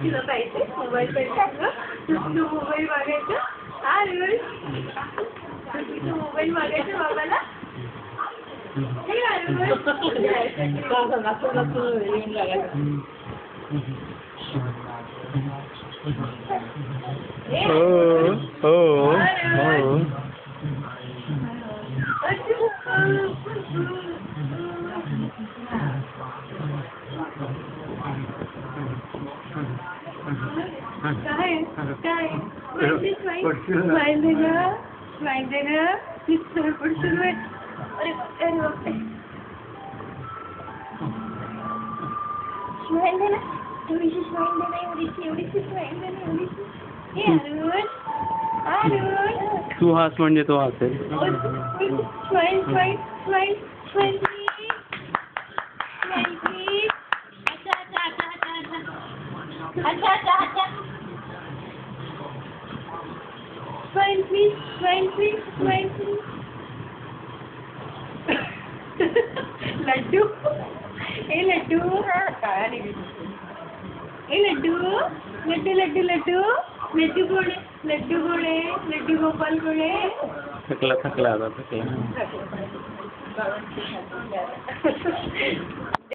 तुला पाहिजे मोबाईल पाहिजे तू मोबाईल मागायचा अरे तू मोबाईल मागायचा बाबाला काय स्माइल देना पडशील अरे अरे बापरे स्माइल देना थोडीशी स्माइल देना एवढीशी स्माइल देना एवढीशी हे अरुण तू हास म्हणजे तो हसेल smile smile smile smile please अच्छा Smile please, smile please, smile please. Laddu ए लड्डू काय नाही ए लड्डू लड्डू लड्डू लड्डू लड्डू गोळे लड्डू गोपाल गोळे थकला आता थकला